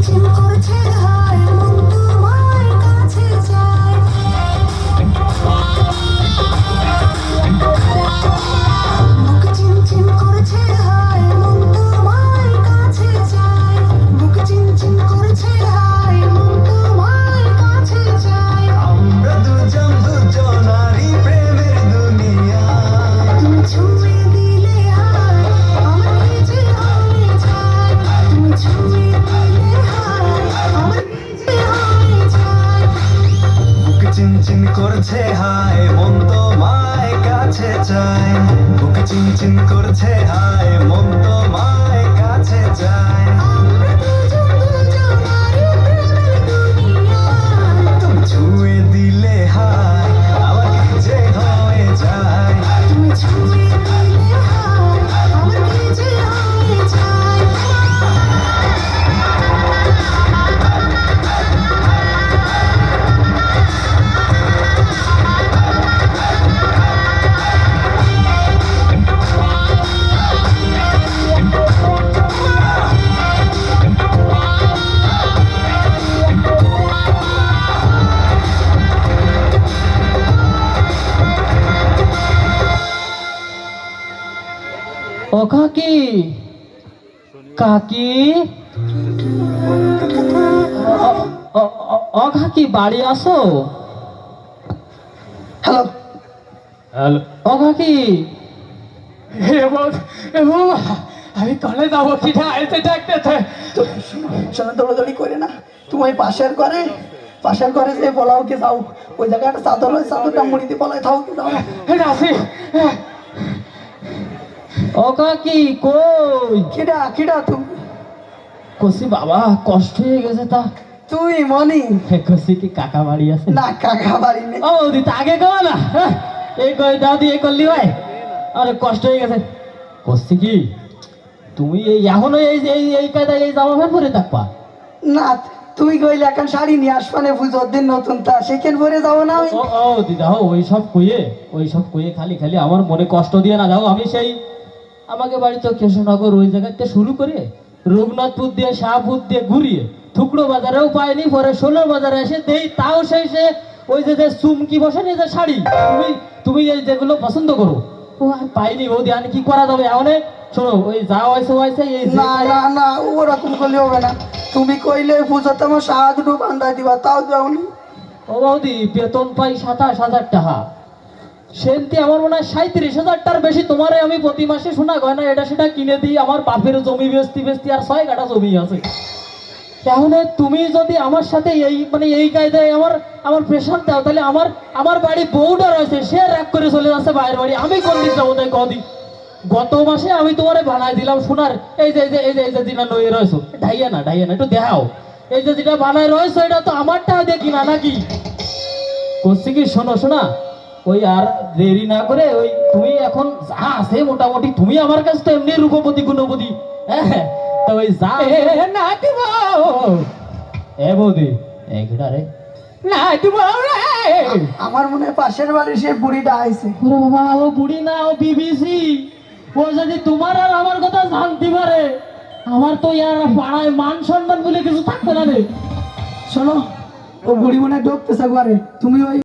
চিনচিন করছে হায় মন তোমায় কাছে চায়, বুক চিনচিন করছে হায় মন তোমায় কাছে চায়। তুমি ছুঁয়ে দিলে হায় আমার কি যে হয়ে যায়, তুমি ছুঁয়ে দিলে হায় আমার কি যে হয়ে যায়। ও কাকি, কাকি, ও কাকি বাড়ি আসো। হ্যালো হ্যালো, ও কাকি। এবং আমি কলে যাবো কিনা এতে ডাকতেছে। শোনো দৌড়াদৌড়ি করে না, তুমি ওই পাশের ঘরে যে বলাও কি যাও, ওই জায়গাটা চাদর ওই চাদরটা মুড়িতে বলাই থাও কি যাও। আসি ও কাকি কই? কিডা তুমি? কসি বাবা কষ্ট হয়ে গেছে তা। তুই মনি? কসি কি কাকা বাড়ি আছে? না কাকা বাড়ি নেই। ও দিতা আগে কও না, এই কই দাও দিয়ে করলি ভাই। আরে কষ্ট হয়ে গেছে। কসি কি তুমি এই এখনো এই কায়দায় এই জামা প্যান্ট পরে থাকবা? না তুমি কইলে এখন শাড়ি নিয়ে আসবানে পুজোর দিন নতুন তা সেখান পরে যাবো না আমি। ও দিদা ওই সব কইয়ে খালি খালি আমার মনে কষ্ট দিয়ে না যাও। আমি সেই আমাকে বাড়িতে কৃষ্ণনগর ওই জায়গাতে শুরু করে রঘুনাথপুর দিয়ে শাহপুর দিয়ে ঘুরিয়ে থুকড়ো বাজারেও পাইনি, পরে 16 বাজারে এসে দেই, তাও সেই সে ওই যে চুমকি বসে নিয়ে যে শাড়ি তুমি এই যেগুলো পছন্দ করো ও আর পাইনি। বৌদি আমি কি করা যাবে এখন? শোনো ওই যা হয়েছে এই না না না ওরকম করলে হবে না। তুমি কইলে পুজোতে আমার সাহা দুটো বান্ধাই দিবা, তাও যাওনি। ও বৌদি বেতন পাই 27,000 টাকা, সেন্তি আমার মনে হয় 37,000টার বেশি তোমারে আমি প্রতি মাসে শোনা গয়না এটা সেটা কিনে দিই। আমার বাপের জমি বেচতি আর 6 কাঠা জমি আছে। তাহলে তুমি যদি আমার সাথে এই কায়দায় আমার প্রেশার দাও, তাহলে আমার বাড়ি বউটা রয়েছে, সে রাগ করে চলে যাচ্ছে বাইরের বাড়ি। আমি কোন দিন যাবো তাই কদি? গত মাসে আমি তোমারে বানাই দিলাম সোনার এই যে যেটা নয়ে রয়েছো, ঢাইয়া না একটু দেখাও। এই যে যেটা বানায় রয়েছো এটা তো আমারটা দেখি না নাকি? করছি কি শোনা ওই আর দেরি না করে ওই তুমি এখন যা আছে মোটামুটি তুমি আমার কাছে তো এমনি রূপপতি গুণপতি, হ্যাঁ তো ওই যা না দিব এ বৌদি এইটা রে না দিব রে। আমার মনে হয় পাশের বাড়ি সে বুড়িটা আইছে। ওরে বাবা ও বুড়ি না, ও বিবিসি। ও যদি তোমার আর আমার কথা জানতে পারে আমার তো ইয়ার পাড়ায় মান সম্মান বলে কিছু থাকবে না রে। শোনো ও বুড়ি মনে হয় ঢুকতেছে ঘরে, তুমি ওই